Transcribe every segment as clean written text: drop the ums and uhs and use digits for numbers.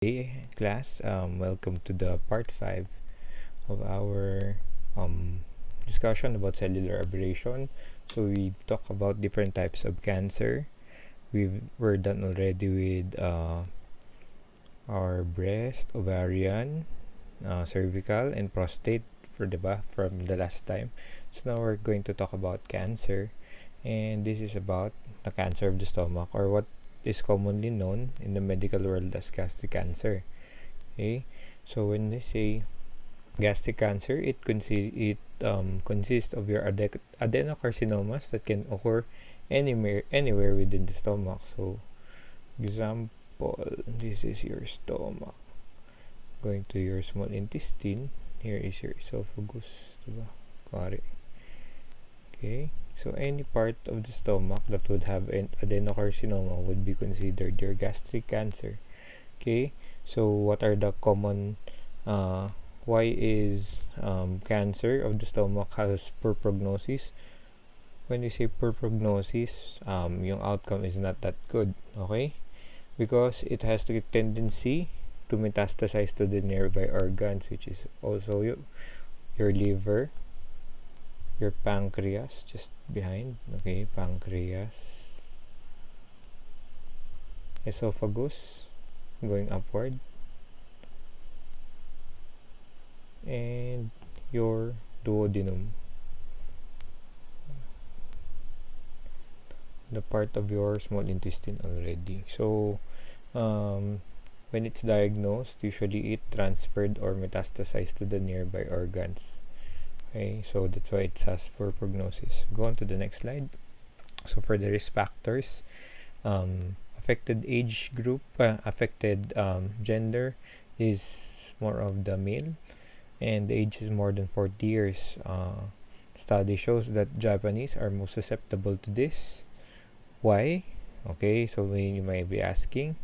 Hey class, welcome to the part 5 of our discussion about cellular aberration. So we talk about different types of cancer. We're done already with our breast, ovarian, cervical, and prostate from the last time. So now we're going to talk about cancer, and this is about the cancer of the stomach, or what is commonly known in the medical world as gastric cancer. Okay, so when they say gastric cancer, it consists of your adenocarcinomas that can occur anywhere within the stomach. So, example, this is your stomach. Going to your small intestine. Here is your esophagus, diba? Okay, so any part of the stomach that would have an adenocarcinoma would be considered your gastric cancer. Okay, so what are the common why is cancer of the stomach has poor prognosis? When we say poor prognosis, yung outcome is not that good, okay? Because it has the tendency to metastasize to the nearby organs, which is also your liver, your pancreas, just behind, okay, pancreas, esophagus, going upward, and your duodenum, the part of your small intestine already. So when it's diagnosed, usually it transferred or metastasized to the nearby organs. Okay, so that's why it has poor prognosis. Go on to the next slide. So for the risk factors, affected age group, affected gender is more of the male, and the age is more than 40 years. Study shows that Japanese are most susceptible to this. Why? Okay, so you might be asking,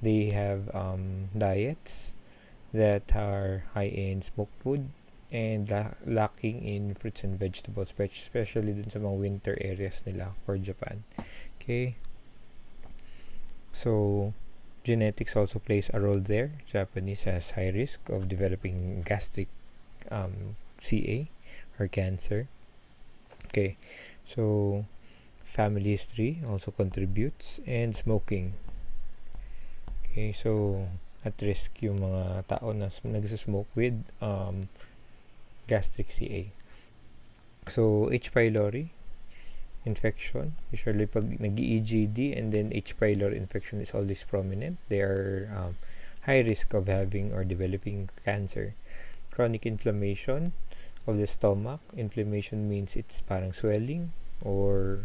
they have diets that are high in smoked food and lacking in fruits and vegetables, especially dun sa mga winter areas nila for Japan. Okay, so genetics also plays a role there. Japanese has high risk of developing gastric CA or cancer. Okay, so family history also contributes, and smoking. Okay, so at risk yung mga tao na nagsasmoke with gastric CA. So H. pylori infection, usually pag nag-EGD and then H. pylori infection is always prominent, they are high risk of having or developing cancer. Chronic inflammation of the stomach. Inflammation means it's parang swelling or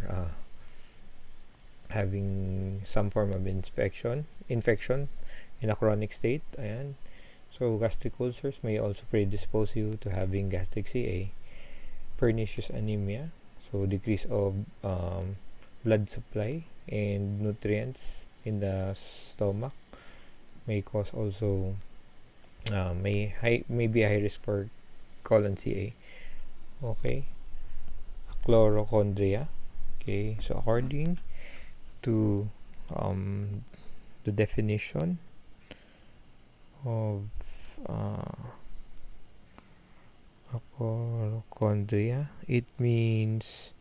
having some form of infection in a chronic state. Ayan. So gastric ulcers may also predispose you to having gastric CA. Pernicious anemia, so decrease of blood supply and nutrients in the stomach may cause also may be a high risk for colon CA. Okay, chlorochondria. Okay, so according to the definition of chlorochondria, it means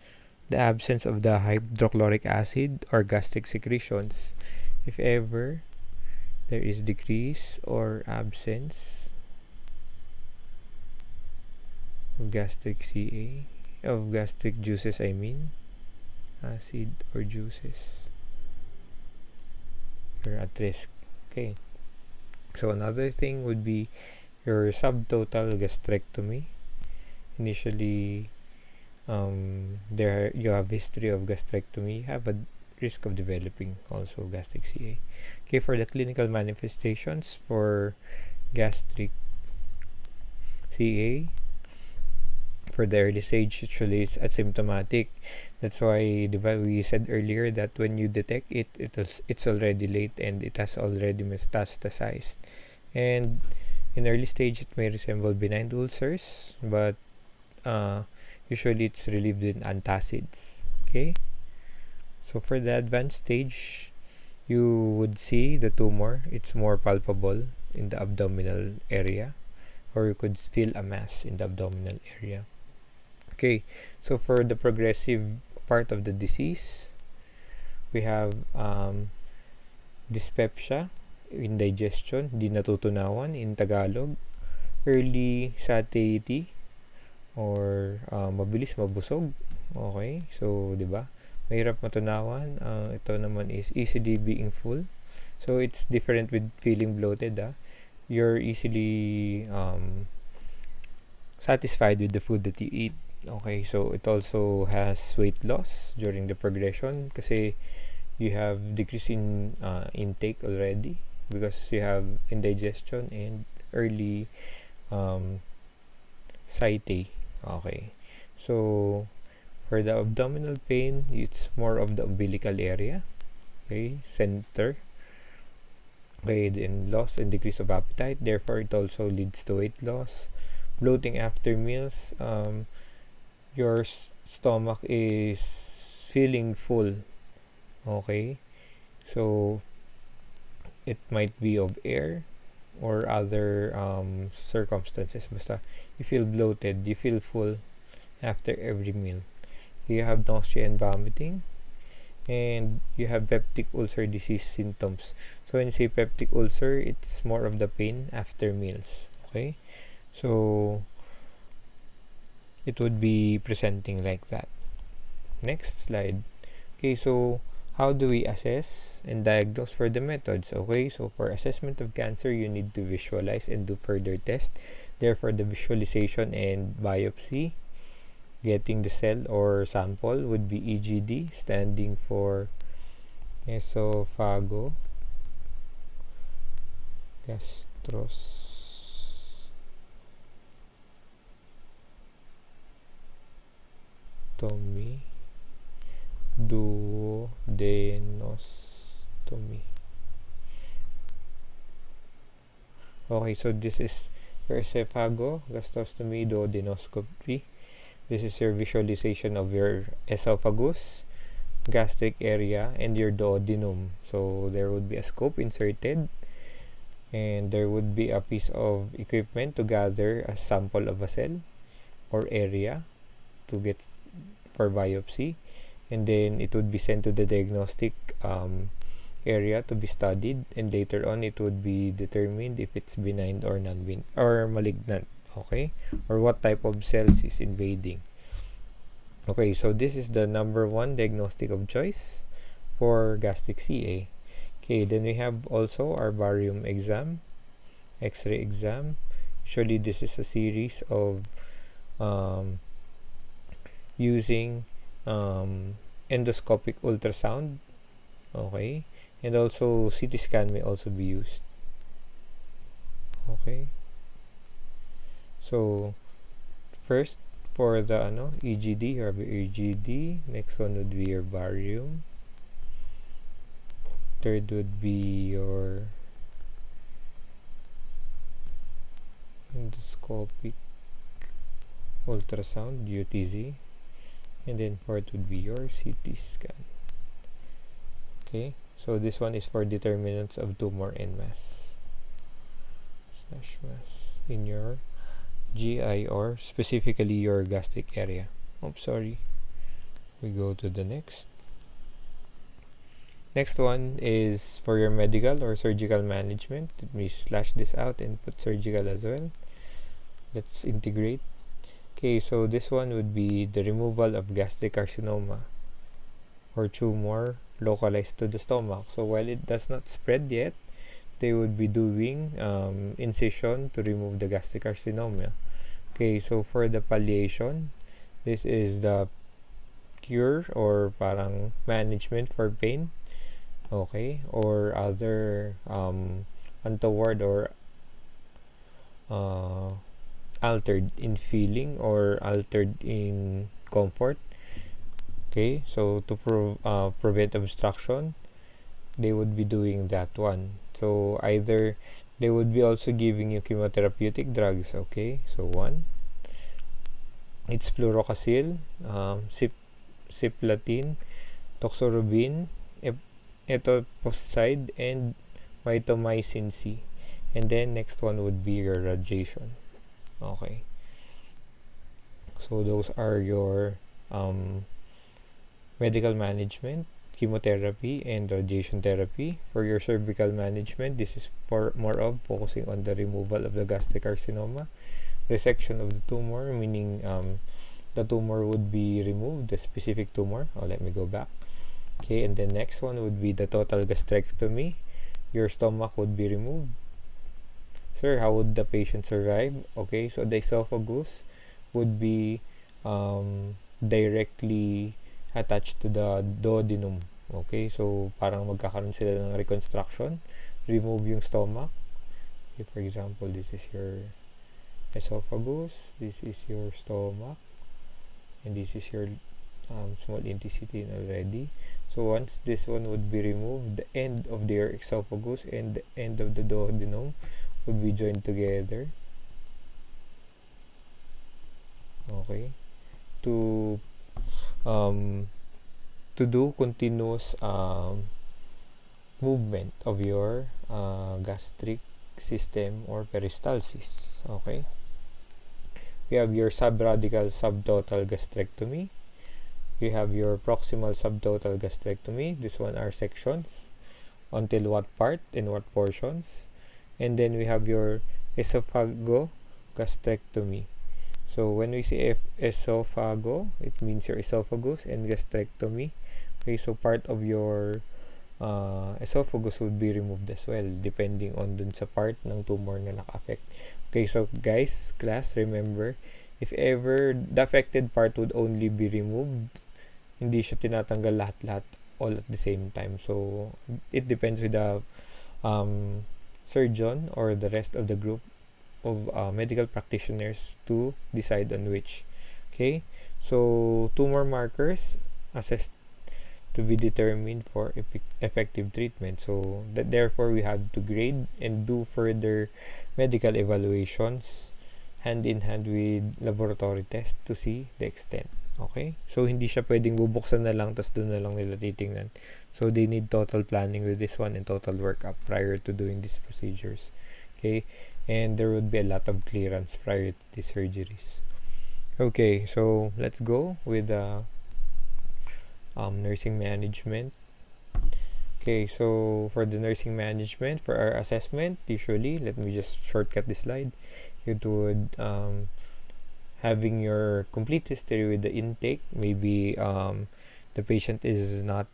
the absence of the hydrochloric acid or gastric secretions. If ever there is decrease or absence of gastric CA, of gastric juices, acid or juices, you're at risk. Okay, so another thing would be your subtotal gastrectomy. Initially, you have history of gastrectomy, you have a risk of developing also gastric CA. Okay, for the clinical manifestations for gastric CA, for the early stage, usually it's asymptomatic. That's why we said earlier that when you detect it, it's already late and it has already metastasized. And in early stage, it may resemble benign ulcers, but usually it's relieved in antacids. Okay, so for the advanced stage, you would see the tumor. It's more palpable. in the abdominal area, or you could feel a mass in the abdominal area. Okay, so for the progressive part of the disease, we have dyspepsia, indigestion, di natutunawan in Tagalog, early satiety, or mabilis mabusog. Okay, so di ba? Mahirap matunawan. Ito naman is easily being full. So it's different with feeling bloated. You're easily satisfied with the food that you eat. Okay, so it also has weight loss during the progression kasi you have decrease in intake already because you have indigestion and early satiety. Okay, so for the abdominal pain, it's more of the umbilical area, okay, center. Okay, then loss and decrease of appetite, therefore it also leads to weight loss. Bloating after meals, your stomach is feeling full. Okay, so it might be of air or other circumstances. Basta you feel bloated, you feel full after every meal. You have nausea and vomiting, and you have peptic ulcer disease symptoms. So when you say peptic ulcer, it's more of the pain after meals. Okay, so it would be presenting like that. Next slide. Okay, so how do we assess and diagnose for the methods? Okay, so for assessment of cancer, you need to visualize and do further tests. Therefore, the visualization and biopsy, getting the cell or sample, would be EGD, standing for esophago gastrostomy duodenostomy. Okay, so this is your esophago gastrostomy duodenoscopy. This is your visualization of your esophagus, gastric area, and your duodenum. So there would be a scope inserted, and there would be a piece of equipment to gather a sample of a cell or area to get for biopsy, and then it would be sent to the diagnostic area to be studied, and later on it would be determined if it's benign or non-benign or malignant. Okay, or what type of cells is invading. Okay, so this is the number one diagnostic of choice for gastric CA. Okay, then we have also our barium exam, X-ray exam. Usually this is a series of using endoscopic ultrasound. Okay, and also CT scan may also be used. Okay, so first for the EGD, you have your EGD. Next one would be your barium. Third would be your endoscopic ultrasound, UTZ, and then fourth would be your CT scan. Okay, so this one is for determinants of tumor and mass in your GI, or specifically your gastric area. Oops, sorry. We go to the next. Next one is for your medical or surgical management. Let me slash this out and put surgical as well. Let's integrate. Okay, so this one would be the removal of gastric carcinoma or tumor localized to the stomach. So while it does not spread yet, they would be doing incision to remove the gastric carcinoma. Okay, so for the palliation, this is the cure or parang management for pain. Okay, or other untoward or altered in feeling or altered in comfort. Okay, so to prevent obstruction, they would be doing that one. So either they would be also giving you chemotherapeutic drugs. Okay, so one, it's fluorouracil, cisplatin, toxorubin, etoposide, and mitomycin C. And then next one would be your radiation. Okay, so those are your medical management, chemotherapy, and radiation therapy. For your cervical management, this is for more of focusing on the removal of the gastric carcinoma, resection of the tumor, meaning the tumor would be removed, the specific tumor. Oh, let me go back. Okay, and the next one would be the total gastrectomy. Your stomach would be removed. Sir, how would the patient survive? Okay, so the esophagus would be directly attached to the duodenum. Okay, so parang magkakaroon sila ng reconstruction. Remove yung stomach. Okay, for example, this is your esophagus, this is your stomach, and this is your small intestine already. So once this one would be removed, the end of their esophagus and the end of the duodenum would be joined together. Okay, to do continuous movement of your gastric system or peristalsis. Okay, we have your subradical subtotal gastrectomy. We have your proximal subtotal gastrectomy. This one are sections until what part and what portions. And then we have your esophago gastrectomy. So when we say esophago, it means your esophagus, and gastrectomy. Okay, so part of your esophagus would be removed as well, depending on dun sa part ng tumor na naka-affect. Okay, so guys, class, remember, if ever the affected part would only be removed, hindi siya tinatanggal lahat-lahat all at the same time. So it depends with the surgeon or the rest of the group of medical practitioners to decide on which. Okay, so tumor markers assessed to be determined for effective treatment. So that therefore we have to grade and do further medical evaluations hand in hand with laboratory tests to see the extent. Okay, so hindi siya pwedeng bubuksan na lang tas doon na lang nila titingnan. So they need total planning with this one and total workup prior to doing these procedures. Okay, and there would be a lot of clearance prior to these surgeries. Okay, so let's go with nursing management. Okay, so for the nursing management, for our assessment, usually, let me just shortcut this slide. It would having your complete history with the intake. Maybe the patient is not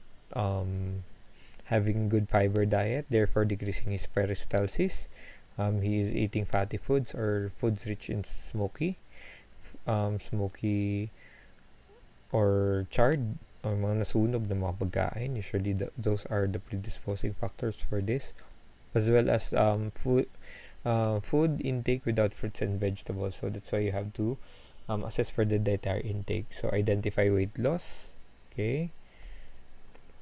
having good fiber diet, therefore decreasing his peristalsis. He is eating fatty foods or foods rich in smoky or charred or mga nasunog na mga pagkain. Usually those are the predisposing factors for this, as well as food intake without fruits and vegetables. So that's why you have to assess for the dietary intake. So identify weight loss, okay,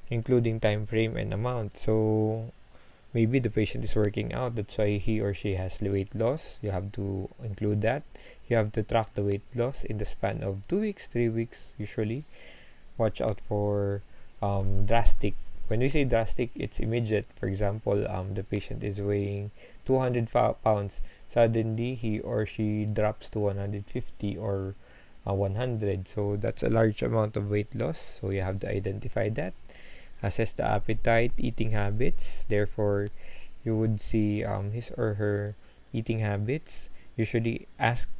including time frame and amount. So maybe the patient is working out, that's why he or she has weight loss. You have to include that. You have to track the weight loss in the span of 2 weeks, 3 weeks usually. Watch out for drastic. When we say drastic, it's immediate. For example, the patient is weighing 200 pounds. Suddenly, he or she drops to 150 or 100. So that's a large amount of weight loss. So you have to identify that. Assess the appetite, eating habits. Therefore, you would see his or her eating habits. Usually ask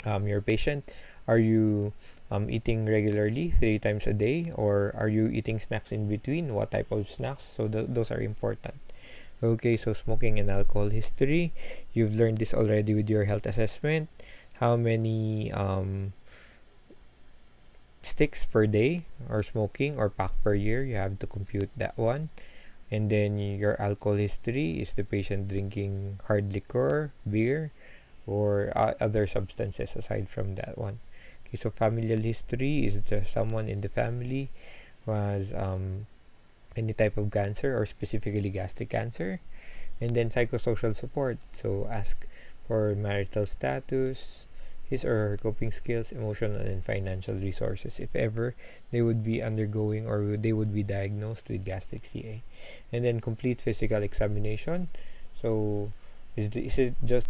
your patient, are you eating regularly 3 times a day, or are you eating snacks in between? What type of snacks? So those are important. Okay, so smoking and alcohol history. You've learned this already with your health assessment. How many sticks per day or smoking or pack per year? You have to compute that one. And then your alcohol history. Is the patient drinking hard liquor, beer, or other substances aside from that one? Okay, so familial history. Is there someone in the family who has any type of cancer or specifically gastric cancer? And then psychosocial support. So ask for marital status, his or her coping skills, emotional and financial resources, if ever they would be undergoing or they would be diagnosed with gastric CA. And then complete physical examination. So Is it just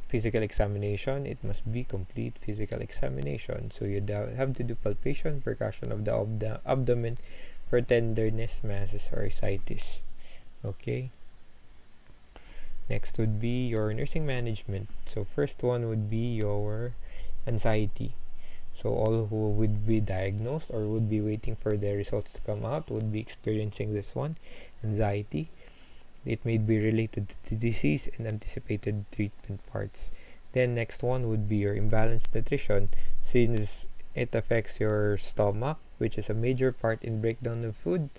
physical examination? It must be complete physical examination. So you have to do palpation, percussion of the abdomen for tenderness, masses, or ascites. Okay. Next would be your nursing management. So first one would be your anxiety. So all who would be diagnosed or would be waiting for their results to come out would be experiencing this one, anxiety. It may be related to the disease and anticipated treatment parts. Then next one would be your imbalanced nutrition, since it affects your stomach, which is a major part in breakdown of food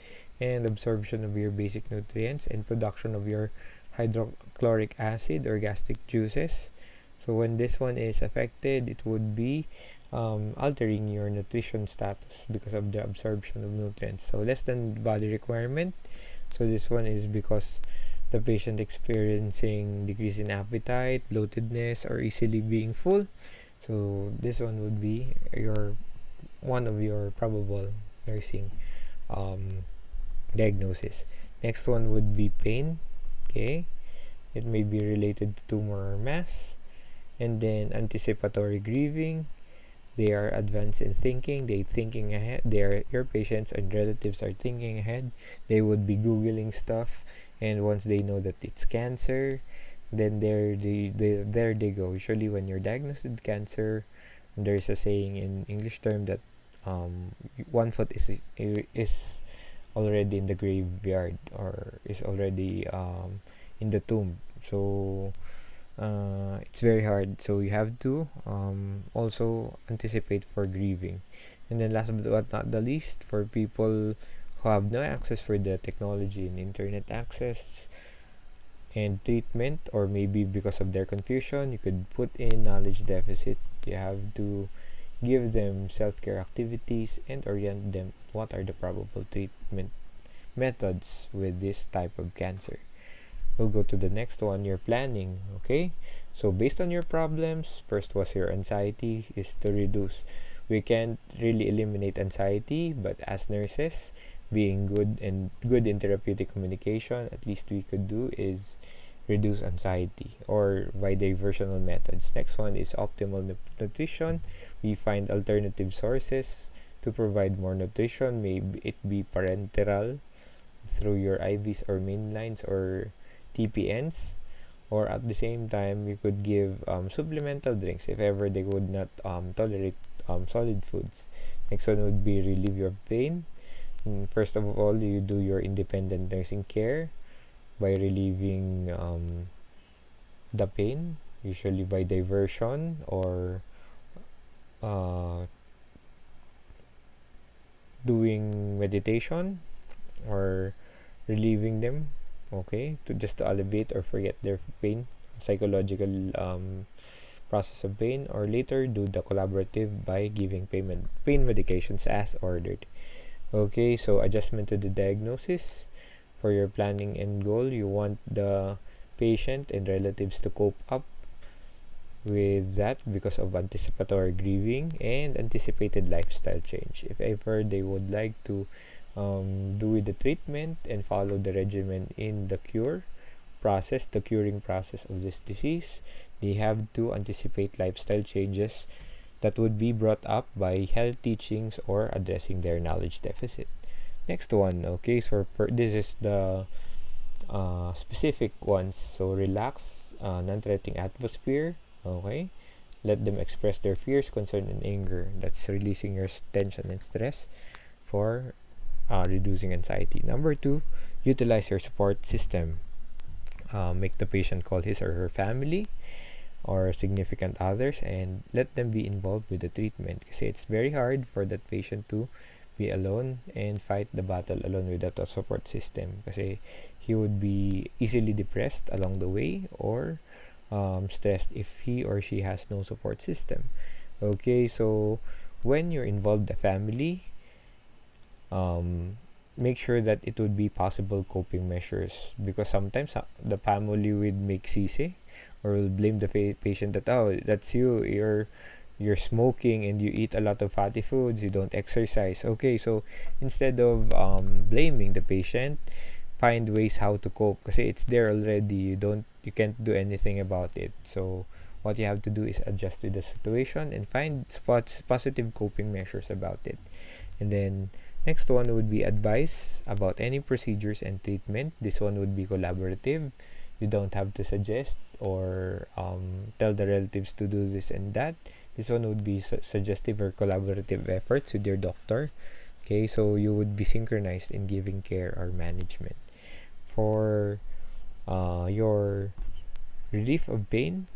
and absorption of your basic nutrients and production of your hydrochloric acid or gastric juices. So when this one is affected, it would be altering your nutrition status because of the absorption of nutrients. So less than body requirement. So this one is because the patient experiencing decrease in appetite, bloatedness, or easily being full. So this one would be one of your probable nursing diagnosis. Next one would be pain. Okay, it may be related to tumor or mass. And then anticipatory grieving. They are advanced in thinking. They thinking ahead. Your patients and relatives are thinking ahead. They would be googling stuff, and once they know that it's cancer, then there they go. Usually, when you're diagnosed with cancer, there's a saying in English term that 1 foot is already in the graveyard or is already in the tomb. So it's very hard, so you have to also anticipate for grieving. And then last but not the least, for people who have no access for the technology and internet access and treatment, or maybe because of their confusion, you could put in knowledge deficit. You have to give them self-care activities and orient them what are the probable treatment methods with this type of cancer. We'll go to the next one, your planning. Okay, so based on your problems, first was your anxiety is to reduce. We can't really eliminate anxiety, but as nurses, being good in therapeutic communication, at least we could do is reduce anxiety or by diversional methods. Next one is optimal nutrition. We find alternative sources to provide more nutrition. Maybe it be parenteral through your IVs or mainlines or TPNs, or at the same time you could give supplemental drinks if ever they would not tolerate solid foods. Next one would be relieve your pain. First of all, you do your independent nursing care by relieving the pain, usually by diversion or doing meditation or relieving them, okay, to just to alleviate or forget their pain, psychological process of pain, or later do the collaborative by giving pain medications as ordered. Okay, so adjustment to the diagnosis. For your planning and goal, you want the patient and relatives to cope up with that because of anticipatory grieving and anticipated lifestyle change. If ever they would like to do the treatment and follow the regimen in the curing process of this disease, they have to anticipate lifestyle changes that would be brought up by health teachings or addressing their knowledge deficit. Next one, okay, so this is the specific ones. So relax, non-threatening atmosphere, okay. Let them express their fears, concern, and anger. That's releasing your tension and stress for reducing anxiety. Number 2, utilize your support system. Make the patient call his or her family or significant others and let them be involved with the treatment, because it's very hard for that patient to be alone and fight the battle alone without a support system, kasi he would be easily depressed along the way or stressed if he or she has no support system. Okay, so when you're involved the family, make sure that it would be possible coping measures, because sometimes the family would make sisi or will blame the patient that, oh, that's you're smoking and you eat a lot of fatty foods, you don't exercise. Okay, so instead of blaming the patient, find ways how to cope, kasi it's there already. You don't you can't do anything about it. So what you have to do is adjust with the situation and find positive coping measures about it. And then next one would be advice about any procedures and treatment. This one would be collaborative. You don't have to suggest or tell the relatives to do this and that. This one would be suggestive or collaborative efforts with your doctor. Okay, so you would be synchronized in giving care or management. For your relief of pain,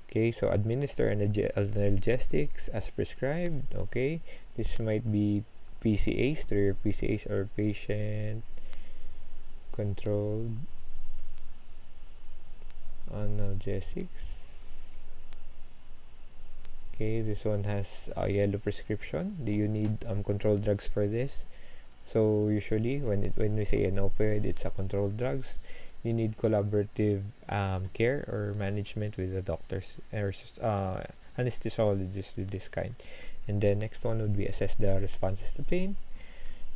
okay, so administer analgesics as prescribed. Okay, this might be PCAs through your PCAs or patient controlled analgesics. Okay, this one has a yellow prescription. Do you need controlled drugs for this? So usually when we say an opioid, it's a controlled drugs. You need collaborative care or management with the doctors or anesthesiologists with this kind. And then next one would be assess the responses to pain.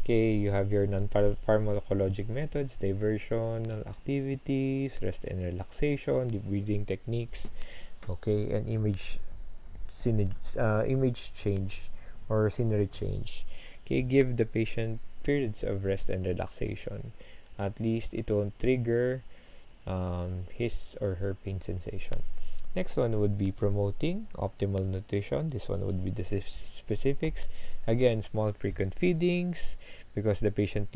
Okay, you have your non-pharmacologic methods, diversional activities, rest and relaxation, deep breathing techniques. Okay, and image change or scenery change. Okay, give the patient periods of rest and relaxation. At least it won't trigger his or her pain sensation. Next one would be promoting optimal nutrition. This one would be the specifics. Again, small frequent feedings because the patient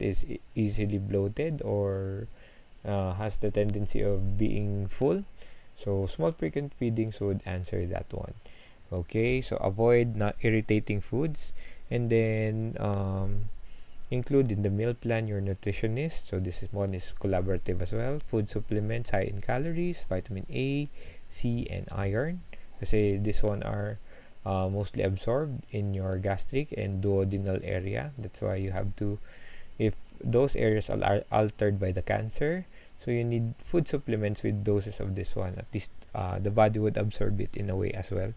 is easily bloated or has the tendency of being full. So small frequent feedings would answer that one. Okay, so avoid not irritating foods, and then include in the meal plan your nutritionist. So this one is collaborative as well. Food supplements high in calories, vitamin A, C, and iron. Kasi this one are mostly absorbed in your gastric and duodenal area. That's why you have to, if those areas are altered by the cancer, so you need food supplements with doses of this one. At least the body would absorb it in a way as well.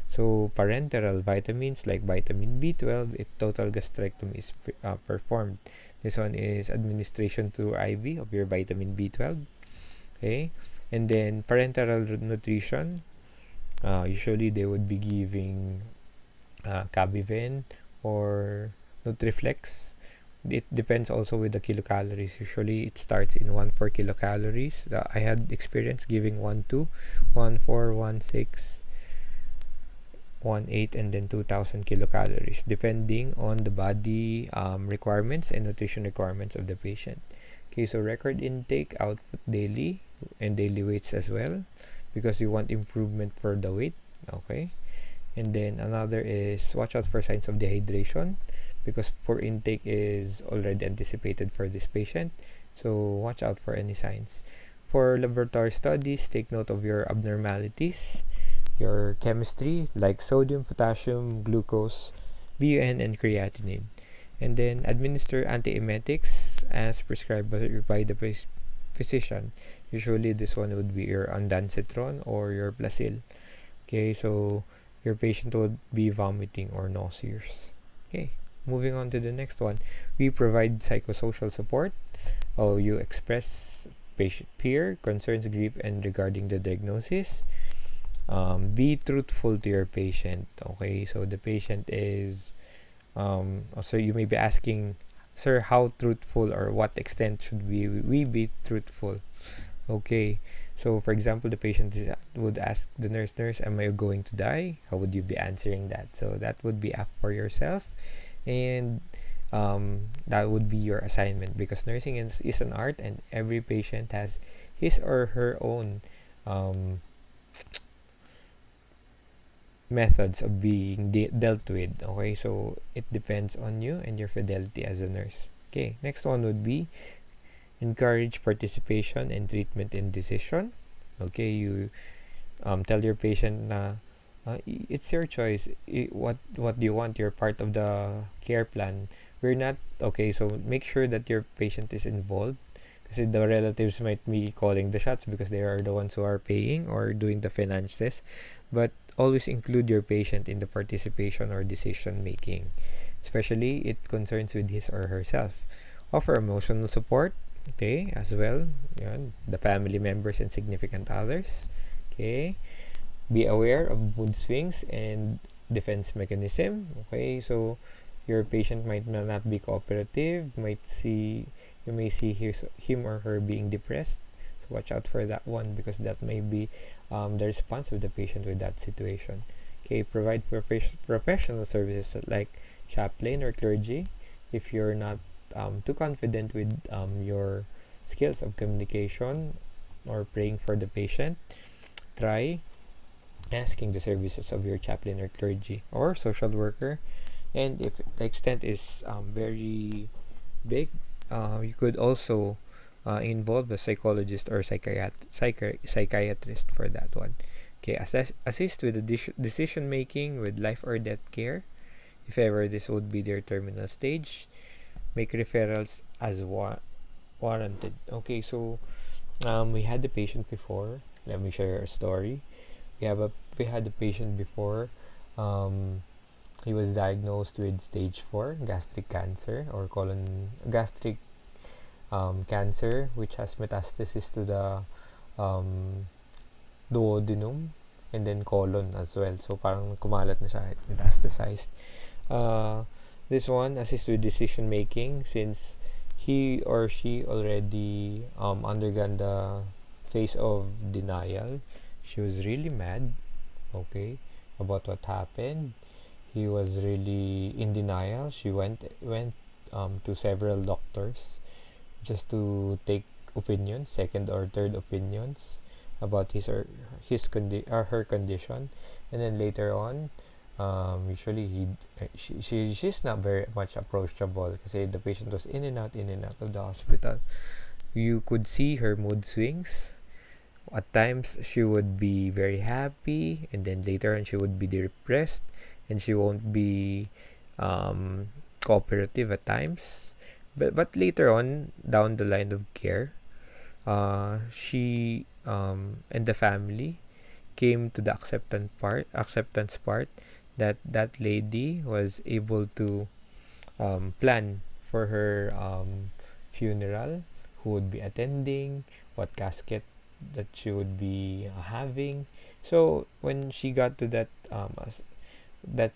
So parenteral vitamins like vitamin B12 if total gastrectomy is performed. This one is administration through IV of your vitamin B12. Okay, and then parenteral nutrition. Usually they would be giving Cabiven or Nutriflex. It depends also with the kilocalories. Usually it starts in 4 kilocalories. I had experience giving 1, 4, 1, 6, 1, 8, and then 2000 kilocalories depending on the body requirements and nutrition requirements of the patient. Okay, so record intake, output daily, and daily weights as well because you want improvement for the weight. Okay, and then another is watch out for signs of dehydration because poor intake is already anticipated for this patient, so watch out for any signs. For laboratory studies, take note of your abnormalities, your chemistry like sodium, potassium, glucose, BUN, and creatinine, and then administer antiemetics as prescribed by the physician. Usually this one would be your ondansetron or your Placil. Okay, so your patient would be vomiting or nauseous. Okay, moving on to the next one. We provide psychosocial support. You express patient fear, concerns, grief, and regarding the diagnosis. Be truthful to your patient. Okay, so the patient is so you may be asking, sir, how truthful or what extent should we be truthful? Okay, so for example, the patient would ask the nurse, am I going to die? How would you be answering that? So that would be up for yourself, and that would be your assignment because nursing is an art, and every patient has his or her own methods of being dealt with. Okay, so it depends on you and your fidelity as a nurse. Okay, next one would be encourage participation and treatment in decision. Okay, you tell your patient na it's your choice. What do you want? You're part of the care plan. We're not okay. So make sure that your patient is involved because the relatives might be calling the shots because they are the ones who are paying or doing the finances. But always include your patient in the participation or decision making, especially it concerns with his or herself. Offer emotional support. Okay, as well, yan, the family members and significant others. Okay, be aware of mood swings and defense mechanism. Okay, so your patient might not be cooperative, you may see him or her being depressed. So watch out for that one, because that may be the response of the patient with that situation. Okay, provide professional services like chaplain or clergy. If you're not too confident with your skills of communication or praying for the patient, try asking the services of your chaplain or clergy or social worker. And if the extent is very big, you could also involve a psychologist or psychiatrist for that one. Okay, assist with the decision making with life or death care. If ever this would be their terminal stage, make referrals as warranted. Okay, so we had the patient before. Let me share a story. We had a patient before. He was diagnosed with stage 4 gastric cancer, or colon gastric cancer, which has metastasis to the um, duodenum and then colon as well. So parang kumalat na siya, metastasized. Uh, this one assists with decision making, since he or she already undergone the phase of denial. She was really mad, okay, about what happened. He was really in denial. She went to several doctors just to take opinions, second or third opinions about her condition. And then later on, usually she's not very much approachable, kasi the patient was in and out of the hospital. You could see her mood swings. At times she would be very happy, and then later on she would be depressed, and she won't be cooperative at times. But later on down the line of care, she and the family came to the acceptance part, that lady was able to plan for her funeral, who would be attending, what casket that she would be having. So when she got to that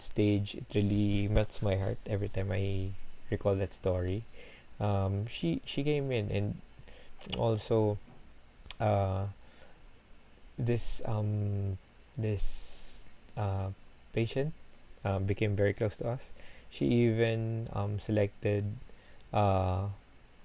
stage, it really melts my heart every time I recall that story. She came in, and also uh, this this patient became very close to us. She even selected uh,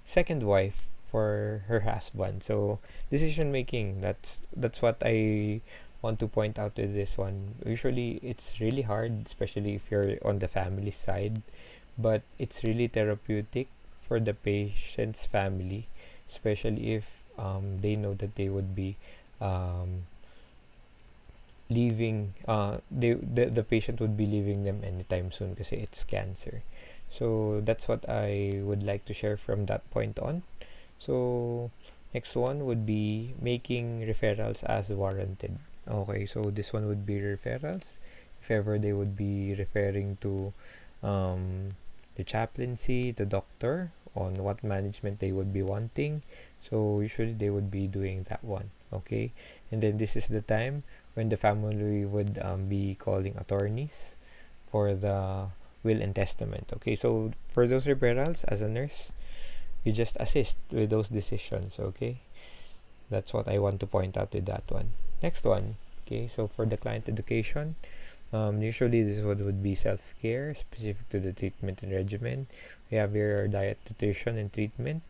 second wife for her husband. So decision making, that's what I want to point out with this one. Usually it's really hard, especially if you're on the family side, but it's really therapeutic for the patient's family, especially if they know that they would be um, leaving the patient would be leaving them anytime soon, kasi it's cancer. So that's what I would like to share from that point on. So next one would be making referrals as warranted. Okay, so this one would be referrals. If ever they would be referring to the chaplaincy, the doctor, on what management they would be wanting. So usually they would be doing that one. Okay, and then this is the time when the family would be calling attorneys for the will and testament. Okay, so for those referrals, as a nurse, you just assist with those decisions. Okay, that's what I want to point out with that one. Next one. Okay, so for the client education, usually this one would be self-care specific to the treatment and regimen. We have here diet, nutrition, and treatment.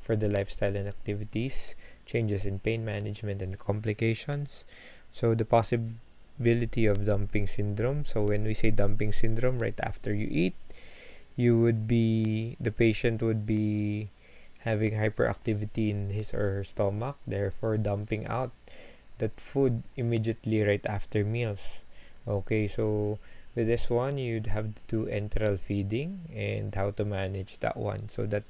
For the lifestyle and activities, changes in pain management and complications. So the possibility of dumping syndrome. So when we say dumping syndrome, right after you eat, the patient would be having hyperactivity in his or her stomach, therefore dumping out that food immediately right after meals. Okay, so with this one, you'd have to do enteral feeding and how to manage that one, so that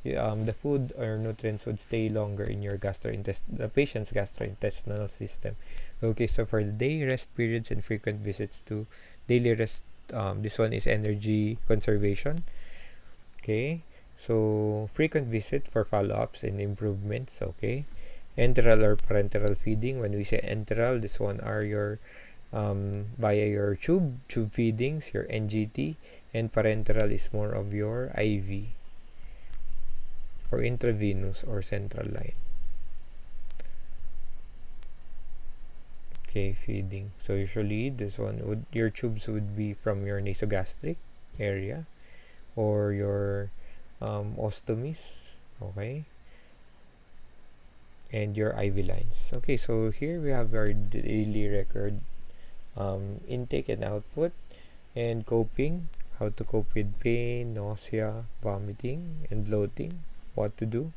the food or nutrients would stay longer in your the patient's gastrointestinal system. Okay, so for the day rest periods and frequent visits to daily rest, this one is energy conservation. Okay, So frequent visit for follow-ups and improvements. Okay, enteral or parenteral feeding. When we say enteral, this one are your via your tube feedings, your NGT, and parenteral is more of your IV or intravenous or central line. Okay, feeding. So usually this one would, your tubes would be from your nasogastric area or your ostomies, okay, and your IV lines. Okay, so here we have our daily record intake and output and coping, how to cope with pain, nausea, vomiting, and bloating, what to do.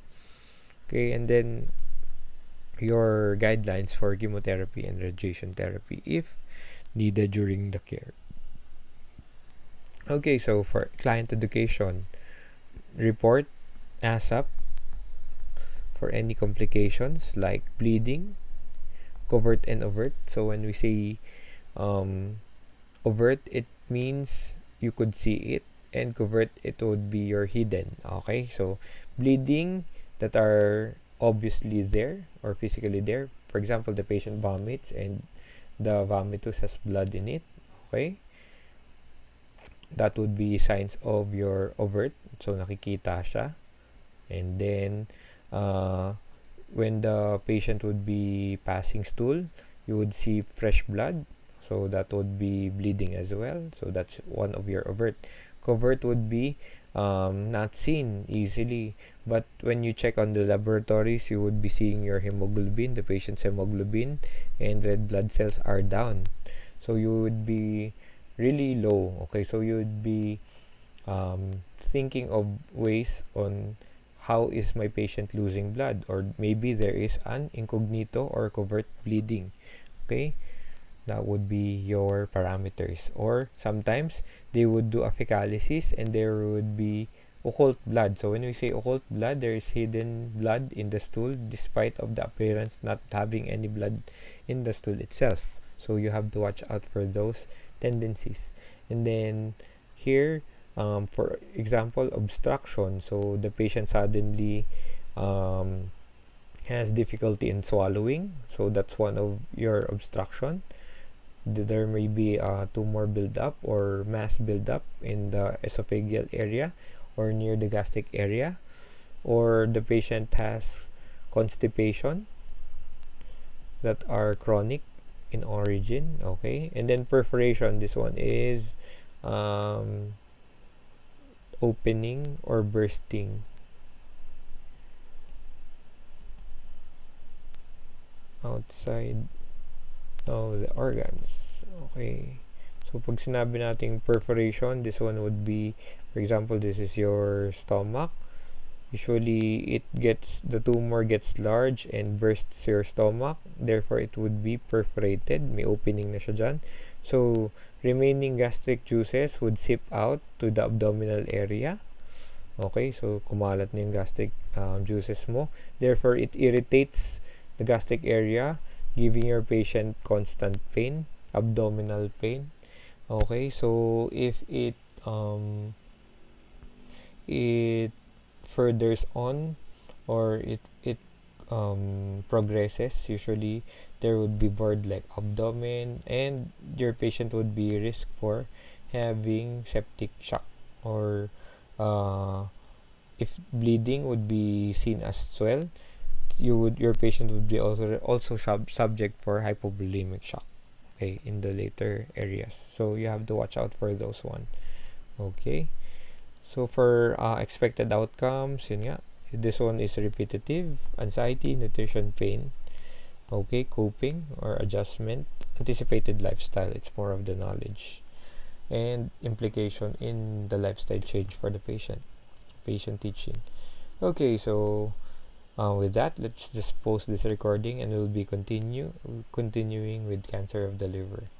Okay, and then your guidelines for chemotherapy and radiation therapy if needed during the care. Okay, so for client education, report ASAP for any complications like bleeding, covert and overt. So when we say overt, it means you could see it, and covert, it would be your hidden. Okay, so bleeding that are obviously there or physically there. For example, the patient vomits and the vomitus has blood in it. Okay, that would be signs of your overt. So nakikita siya. And then when the patient would be passing stool, you would see fresh blood. So that would be bleeding as well. So that's one of your overt. Covert would be not seen easily, but when you check on the laboratories, you would be seeing your hemoglobin, the patient's hemoglobin, and red blood cells are down. So you would be really low. Okay, so you would be thinking of ways on how is my patient losing blood, or maybe there is an incognito or covert bleeding. Okay, that would be your parameters. Or sometimes they would do a fecalysis and there would be occult blood. So when we say occult blood, there is hidden blood in the stool despite of the appearance not having any blood in the stool itself. So you have to watch out for those tendencies. And then here, for example, obstruction. So the patient suddenly has difficulty in swallowing. So that's one of your obstruction. There may be a tumor buildup or mass buildup in the esophageal area or near the gastric area, or the patient has constipation that are chronic in origin. Okay, and then perforation, this one is opening or bursting outside the organs. Okay, so pag sinabi nating perforation, this one would be, for example, this is your stomach. Usually the tumor gets large and bursts your stomach, therefore it would be perforated, may opening na siya dyan. So remaining gastric juices would seep out to the abdominal area. Okay, so kumalat na yung gastric juices mo, therefore it irritates the gastric area, giving your patient constant pain, abdominal pain. Okay, so if it furthers on, or it progresses, usually there would be bored like abdomen, and your patient would be risk for having septic shock, or if bleeding would be seen as well, your patient would be also subject for hypovolemic shock, okay, in the later areas. So you have to watch out for those one. Okay, so for expected outcomes, yun nga, this one is repetitive, anxiety, nutrition, pain. Okay, coping or adjustment, anticipated lifestyle, it's more of the knowledge, and implication in the lifestyle change for the patient teaching. Okay, so with that, let's just post this recording and we'll be continuing with cancer of the liver.